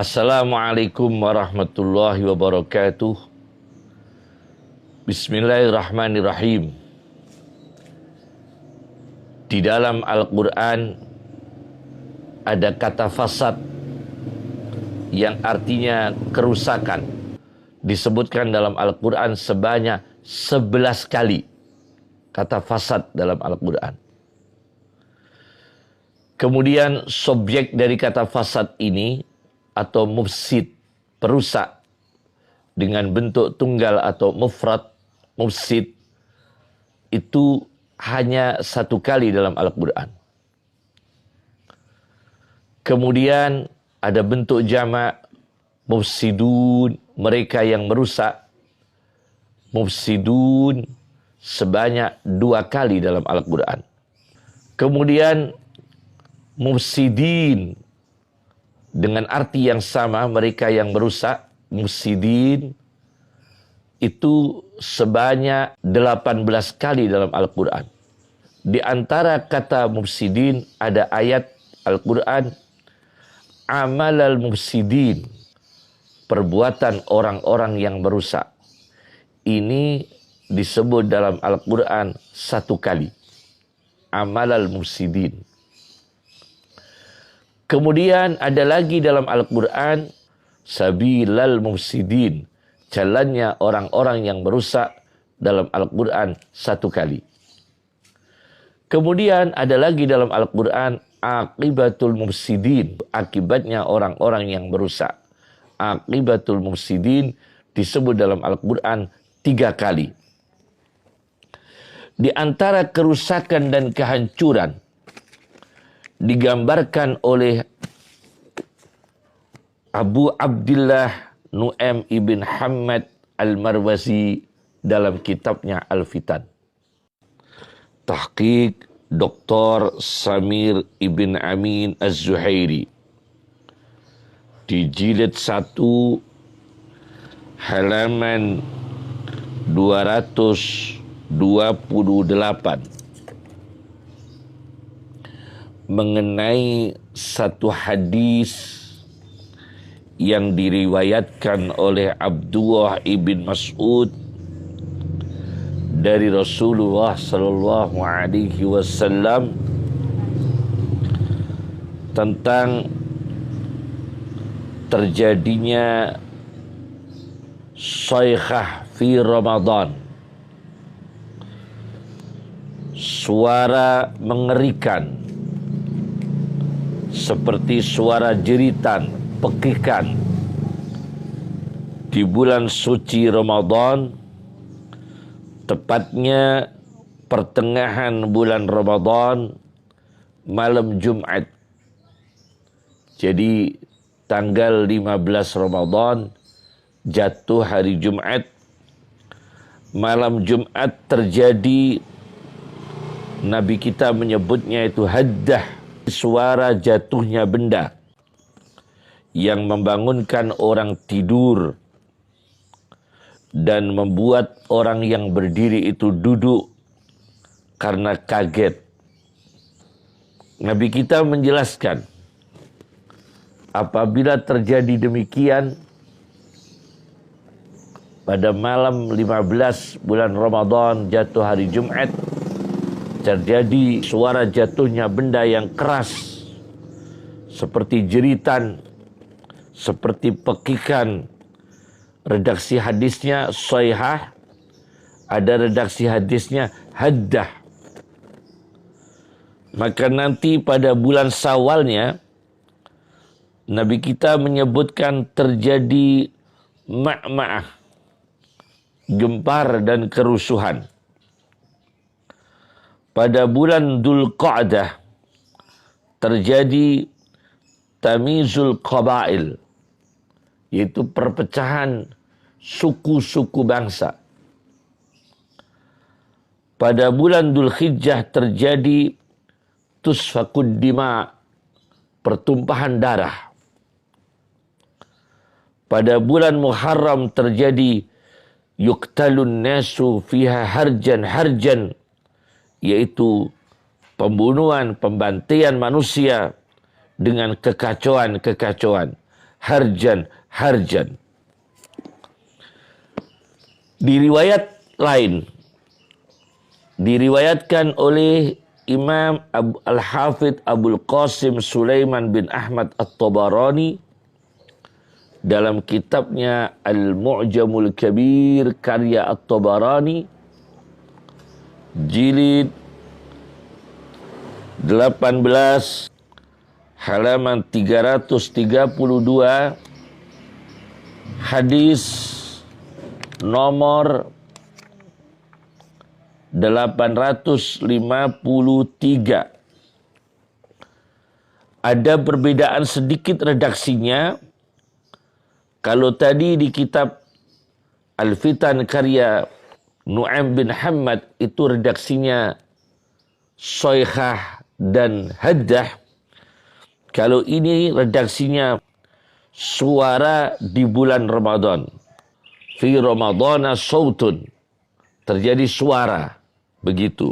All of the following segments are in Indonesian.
Assalamualaikum warahmatullahi wabarakatuh. Bismillahirrahmanirrahim. Di dalam Al-Quran ada kata fasad yang artinya kerusakan. Disebutkan dalam Al-Quran sebanyak 11 kali kata fasad dalam Al-Quran. Kemudian subjek dari kata fasad ini atau mufsid, perusak, dengan bentuk tunggal atau mufrad, mufsid, itu hanya satu kali dalam Al-Quran. Kemudian ada bentuk jamak, mufsidun, mereka yang merusak, mufsidun, sebanyak 2 kali dalam Al-Quran. Kemudian mufsidin, dengan arti yang sama, mereka yang merusak, mufsidin, itu sebanyak 18 kali dalam Al-Quran. Di antara kata mufsidin ada ayat Al-Quran, amalal mufsidin, perbuatan orang-orang yang merusak. Ini disebut dalam Al-Quran 1 kali. Amalal mufsidin. Kemudian ada lagi dalam Al-Quran, sabilal mufsidin, jalannya orang-orang yang merusak, dalam Al-Quran 1 kali. Kemudian ada lagi dalam Al-Quran, akibatul mufsidin, akibatnya orang-orang yang merusak. Akibatul mufsidin disebut dalam Al-Quran 3 kali. Di antara kerusakan dan kehancuran digambarkan oleh Abu Abdillah Nu'aim ibn Hamad al-Marwazi dalam kitabnya Al-Fitan. Tahqiq Dr. Samir ibn Amin Az-Zuhairi di jilid 1 halaman 228 mengenai satu hadis yang diriwayatkan oleh Abdullah ibn Mas'ud dari Rasulullah sallallahu alaihi wasallam tentang terjadinya sayhah fi Ramadan, suara mengerikan seperti suara jeritan, pekikan di bulan suci Ramadan, tepatnya pertengahan bulan Ramadan, malam Jumat. Jadi tanggal 15 Ramadan jatuh hari Jumat, malam Jumat terjadi, Nabi kita menyebutnya itu haddah, suara jatuhnya benda yang membangunkan orang tidur dan membuat orang yang berdiri itu duduk karena kaget. Nabi kita menjelaskan, apabila terjadi demikian pada malam 15 bulan Ramadan jatuh hari Jumat, terjadi suara jatuhnya benda yang keras seperti jeritan, seperti pekikan. Redaksi hadisnya sayhah, ada redaksi hadisnya haddah. Maka nanti pada bulan Syawalnya Nabi kita menyebutkan terjadi ma'ma'ah, gempar dan kerusuhan. Pada bulan Dzulqa'dah terjadi tamizul qabail, yaitu perpecahan suku-suku bangsa. Pada bulan Dzulhijjah terjadi tusfaqud dima, pertumpahan darah. Pada bulan Muharram terjadi yuqtalun nasu fiha harjan, yaitu pembunuhan, pembantaian manusia dengan kekacauan. Harjan. Di riwayat lain, diriwayatkan oleh Imam Al-Hafidh Abul Qasim Sulaiman bin Ahmad At-Tabarani dalam kitabnya Al-Mu'jamul Kabir karya At-Tabarani jilid 18 halaman 332, hadis nomor 853. Ada perbedaan sedikit redaksinya. Kalau tadi di kitab Al-Fitan karya Nu'aim bin Hammad itu redaksinya soykhah dan haddah. Kalau ini redaksinya suara di bulan Ramadan. Fi Ramadana sautun. Terjadi suara. Begitu.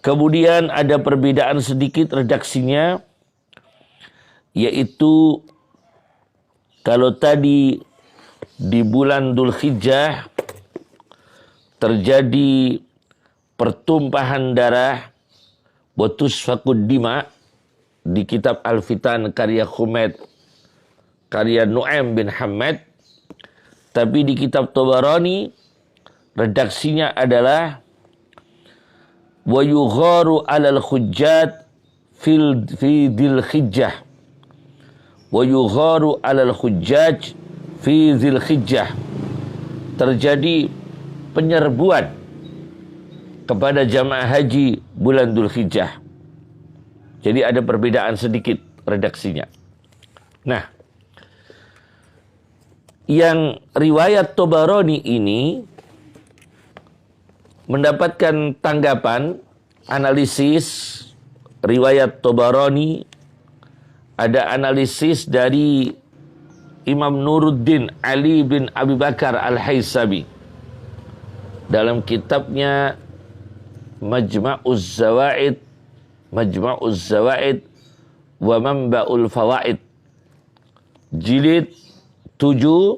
Kemudian ada perbedaan sedikit redaksinya. Yaitu kalau tadi di bulan Dzulhijjah terjadi pertumpahan darah, watusfaqud dima, di kitab Al-Fitan karya Humaid karya Nu'aim bin Hammad. Tapi di kitab Tabarani redaksinya adalah wa yugharu 'alal hujjat fi Dzulhijjah. Wa yugharu 'alal hujjaj fi Dzulhijjah. Terjadi penyerbuan kepada jamaah haji bulan Dzulhijjah. Jadi ada perbedaan sedikit redaksinya. Nah, yang riwayat Tabarani ini mendapatkan tanggapan, analisis riwayat Tabarani. Ada analisis dari Imam Nuruddin Ali bin Abi Bakar Al-Haysabi dalam kitabnya Majma'uz Zawaid wa Manba'ul Fawaid jilid 7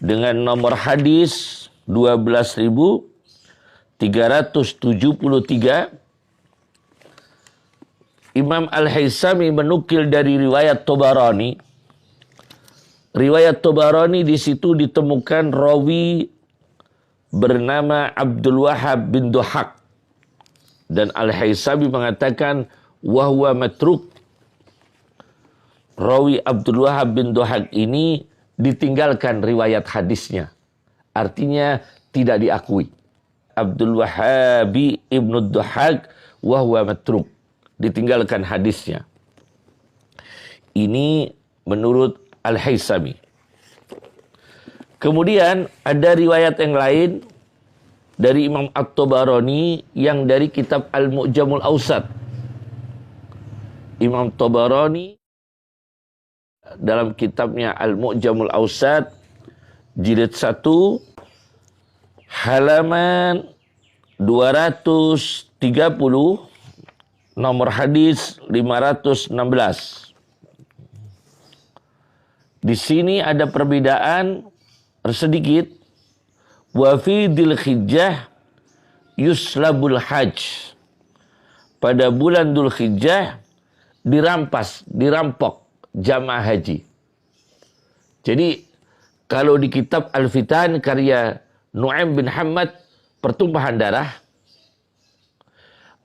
dengan nomor hadis 12.373. Imam Al-Haythami menukil dari riwayat Tabarani. Riwayat Tabarani di situ ditemukan rawi bernama Abdul Wahab bin Duhaq. Dan Al-Haythami mengatakan wahwa matruk. Rawi Abdul Wahab bin Duhaq ini ditinggalkan riwayat hadisnya. Artinya tidak diakui. Abdul Wahabi ibnu Duhaq wahwa matruk. Ditinggalkan hadisnya. Ini menurut Al-Haythami. Kemudian ada riwayat yang lain dari Imam At-Tabarani yang dari kitab Al-Mu'jamul Awsat. Imam Tabarani dalam kitabnya Al-Mu'jamul Awsat jilid 1 halaman 230 nomor hadis 516. Di sini ada perbedaan sedikit. Wa fi Dzulhijjah yuslabul hajj. Pada bulan Dzulhijjah dirampok jamaah haji. Jadi kalau di kitab Al-Fitan karya Nu'aim bin Hammad pertumpahan darah,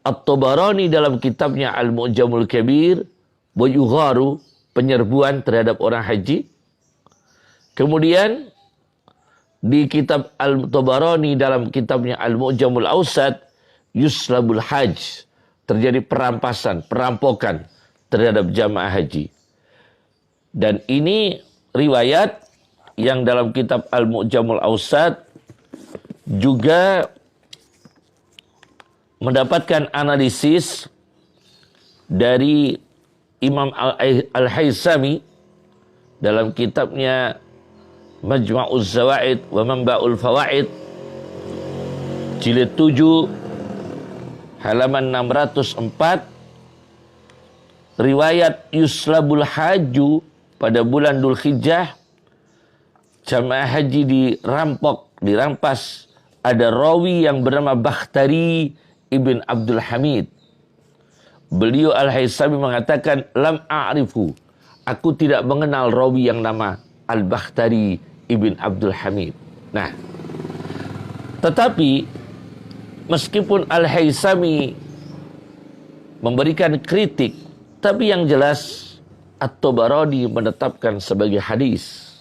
At-Tabarani dalam kitabnya Al-Mu'jamul Kabir, wa yugharu, penyerbuan terhadap orang haji. Kemudian di kitab Al-Tabarani dalam kitabnya Al-Mu'jamul Awsat, yuslabul hajj, terjadi perampasan, perampokan terhadap jamaah haji. Dan ini riwayat yang dalam kitab Al-Mu'jamul Awsat juga mendapatkan analisis dari Imam Al-Haythami dalam kitabnya Majma'uz Zawaid wa Manba'ul Fawaid, jilid 7 halaman 604, riwayat yuslabul haju pada bulan Dzulhijjah, jamaah haji dirampas. Ada rawi yang bernama Bakhtari ibn Abdul Hamid. Beliau Al-Haythami mengatakan, lam a'rifu, aku tidak mengenal rawi yang nama Al-Bakhtari ibn Abdul Hamid. Nah, tetapi meskipun Al-Haythami memberikan kritik, tapi yang jelas At-Tabarani menetapkan sebagai hadis.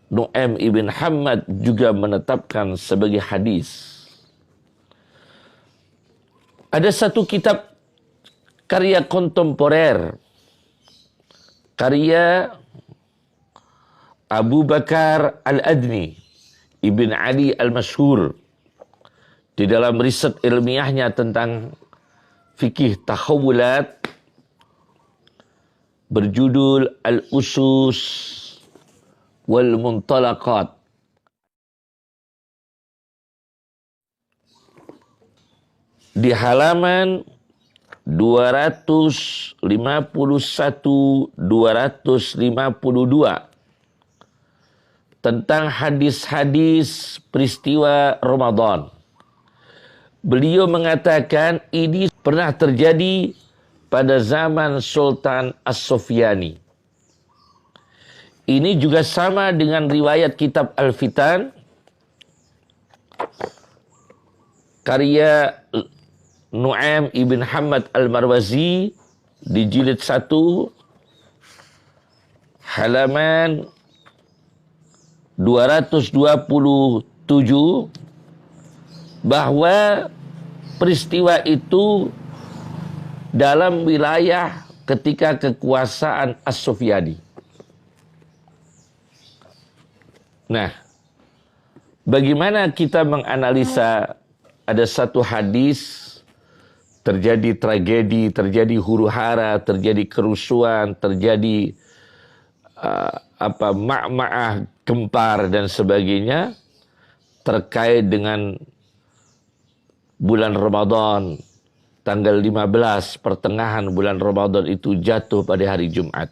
Nu'aim ibn Hammad juga menetapkan sebagai hadis. Ada satu kitab karya kontemporer, karya Abu Bakar Al-Adni Ibn Ali Al-Mashhur, di dalam riset ilmiahnya tentang fikih tahawulat, berjudul Al-Usus wal Muntalaqat. Di halaman 251-252 tentang hadis-hadis peristiwa Ramadan, beliau mengatakan ini pernah terjadi pada zaman Sultan As-Sufyani. Ini juga sama dengan riwayat kitab Al-Fitan, karya Nu'aim ibn Hammad Al-Marwazi, di jilid 1 halaman 227, bahwa peristiwa itu dalam wilayah ketika kekuasaan As-Sufyani. Nah, bagaimana kita menganalisa ada satu hadis, terjadi tragedi, terjadi huru-hara, terjadi kerusuhan, terjadi ma'ma'ah, gempar dan sebagainya terkait dengan bulan Ramadan, tanggal 15, pertengahan bulan Ramadan itu jatuh pada hari Jumat.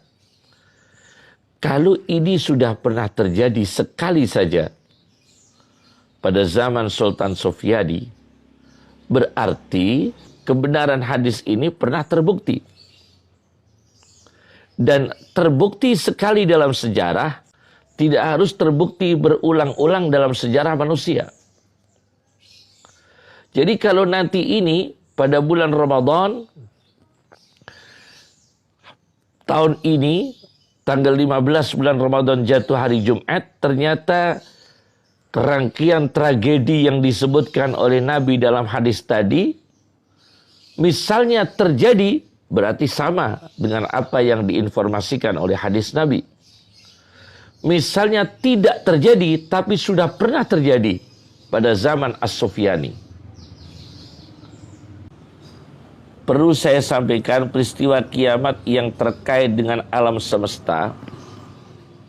Kalau ini sudah pernah terjadi sekali saja pada zaman Sultan Sufyani, berarti kebenaran hadis ini pernah terbukti. Dan terbukti sekali dalam sejarah, tidak harus terbukti berulang-ulang dalam sejarah manusia. Jadi kalau nanti ini pada bulan Ramadan tahun ini, tanggal 15 bulan Ramadan jatuh hari Jumat, ternyata rangkaian tragedi yang disebutkan oleh Nabi dalam hadis tadi, misalnya terjadi, berarti sama dengan apa yang diinformasikan oleh hadis Nabi. Misalnya tidak terjadi, tapi sudah pernah terjadi pada zaman As-Sufyani. Perlu saya sampaikan peristiwa kiamat yang terkait dengan alam semesta.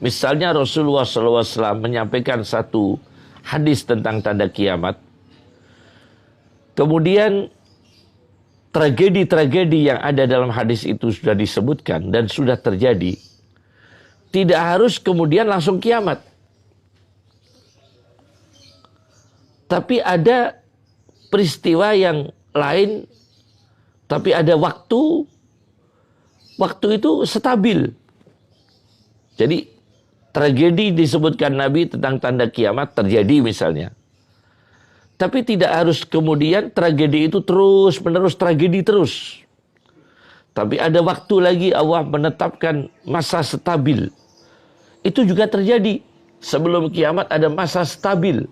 Misalnya Rasulullah SAW menyampaikan satu hadis tentang tanda kiamat. Kemudian tragedi-tragedi yang ada dalam hadis itu sudah disebutkan dan sudah terjadi. Tidak harus kemudian langsung kiamat. Tapi ada peristiwa yang lain, tapi ada waktu itu stabil. Jadi tragedi disebutkan Nabi tentang tanda kiamat terjadi misalnya. Tapi tidak harus kemudian tragedi itu terus menerus tragedi terus. Tapi ada waktu lagi Allah menetapkan masa stabil. Itu juga terjadi. Sebelum kiamat ada masa stabil.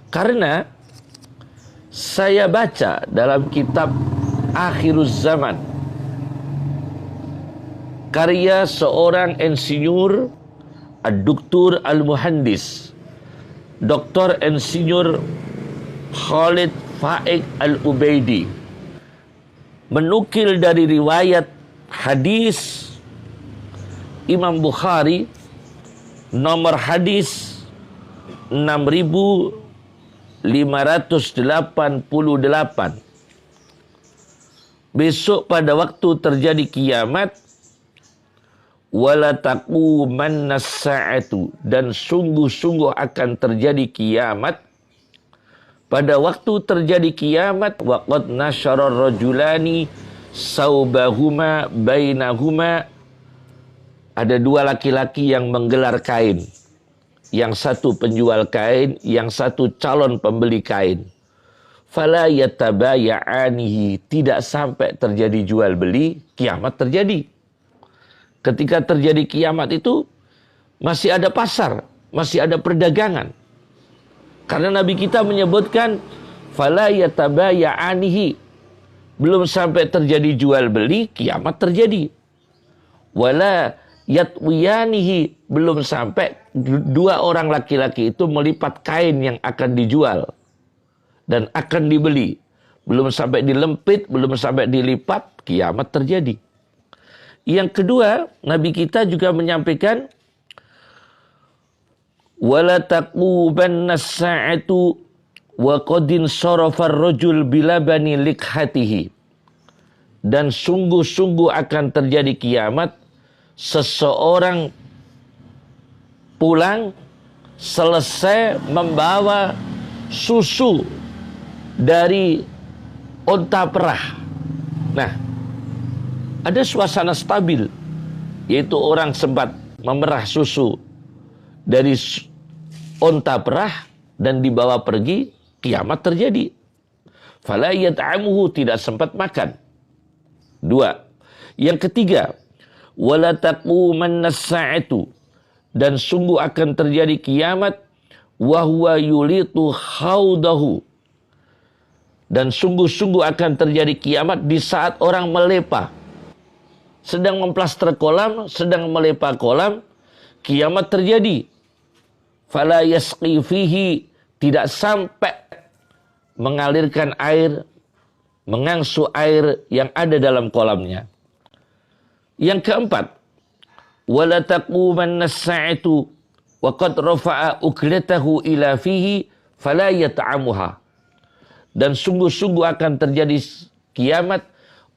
Karena saya baca dalam kitab Akhiruz Zaman, karya seorang insinyur Ad-Doktor Al-Muhandis, Dr. Insinyur Khalid Faik Al-Ubaidi, menukil dari riwayat hadis Imam Bukhari nomor hadis 6588. Besok pada waktu terjadi kiamat, wala taqumanna sa'atu, dan sungguh-sungguh akan terjadi kiamat. Pada waktu terjadi kiamat, waqad nasyara rajulani saubahuma bainahuma, ada dua laki-laki yang menggelar kain. Yang satu penjual kain, yang satu calon pembeli kain. Fala yatabaya'anihi, tidak sampai terjadi jual beli, kiamat terjadi. Ketika terjadi kiamat itu masih ada pasar, masih ada perdagangan. Karena Nabi kita menyebutkan fala yatabaya'anihi, belum sampai terjadi jual beli, kiamat terjadi. Wala yatwiyanihi, belum sampai dua orang laki-laki itu melipat kain yang akan dijual dan akan dibeli. Belum sampai dilempit, belum sampai dilipat, kiamat terjadi. Yang kedua, Nabi kita juga menyampaikan wala taqubanna as-sa'atu wa qadin sarafa ar-rajul bilabani likhatihi, dan sungguh-sungguh akan terjadi kiamat, seseorang pulang selesai membawa susu dari onta perah. Nah, ada suasana stabil, yaitu orang sempat memerah susu dari onta perah dan dibawa pergi, kiamat terjadi. Fala yat'amuhu, tidak sempat makan. Dua. Yang ketiga, wala taqumanna as-sa'atu, dan sungguh akan terjadi kiamat, wa huwa yulitu khaudahu, dan sungguh-sungguh akan terjadi kiamat di saat orang melepa, sedang memplaster kolam, sedang melepa kolam, kiamat terjadi. Fala yasqi fihi, tidak sampai mengalirkan air, mengangsu air yang ada dalam kolamnya. Yang keempat, wala taqumanna as-sa'atu wa qad rafa'a uklatahu ila fihi fala yata'amuha, dan sungguh-sungguh akan terjadi kiamat,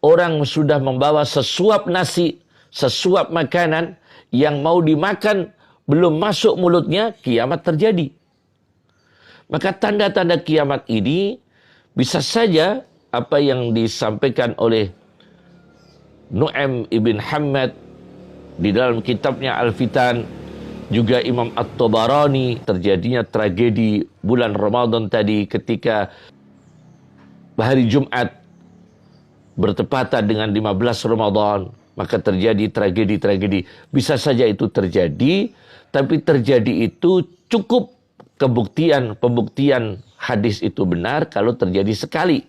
orang sudah membawa sesuap nasi, sesuap makanan yang mau dimakan, belum masuk mulutnya, kiamat terjadi. Maka tanda-tanda kiamat ini bisa saja apa yang disampaikan oleh Nu'aim ibn Hammad di dalam kitabnya Al-Fitan, juga Imam At-Tabarani, terjadinya tragedi bulan Ramadan tadi ketika hari Jumat bertepatan dengan 15 Ramadan, maka terjadi tragedi-tragedi. Bisa saja itu terjadi, tapi terjadi itu cukup pembuktian hadis itu benar kalau terjadi sekali.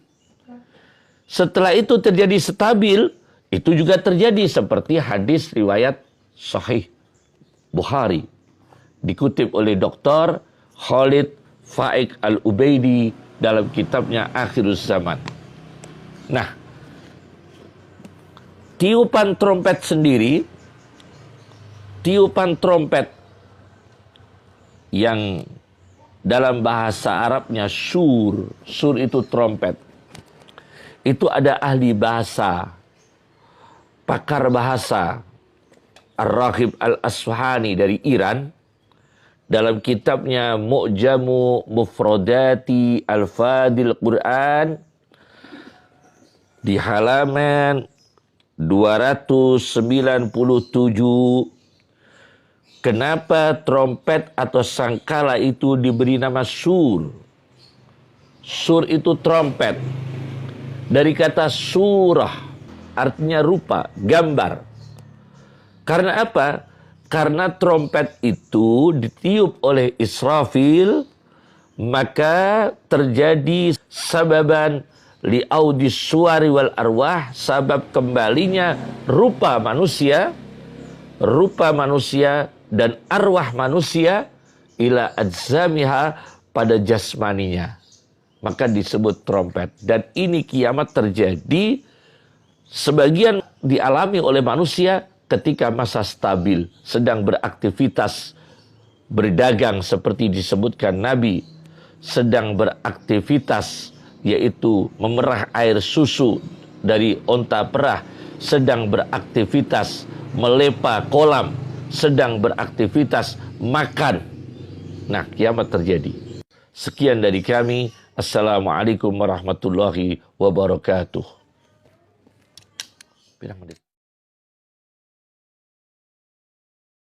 Setelah itu terjadi stabil, itu juga terjadi seperti hadis riwayat Sahih Bukhari, dikutip oleh Dr. Khalid Faik Al-Ubaidi dalam kitabnya Akhiruz Zaman. Nah, tiupan trompet sendiri, tiupan trompet yang dalam bahasa Arabnya sur itu trompet. Itu ada ahli bahasa, pakar bahasa, Ar-Raghib Al-Asfahani dari Iran, dalam kitabnya Mu'jamu Mufradati Al-Fadil Quran, di halaman 297, kenapa trompet atau sangkala itu diberi nama sur? Sur itu trompet. Dari kata surah, artinya rupa, gambar. Karena apa? Karena trompet itu ditiup oleh Israfil, maka terjadi sababan li'audis suwari wal arwah, sabab kembalinya rupa manusia dan arwah manusia ila adzamiha, pada jasmaninya. Maka disebut trompet. Dan ini kiamat terjadi, sebagian dialami oleh manusia ketika masa stabil, sedang beraktivitas, berdagang seperti disebutkan Nabi, sedang beraktivitas yaitu memerah air susu dari onta perah, sedang beraktivitas melepa kolam, sedang beraktivitas makan. Nah, kiamat terjadi. Sekian dari kami. Assalamualaikum warahmatullahi wabarakatuh. Pirang menit.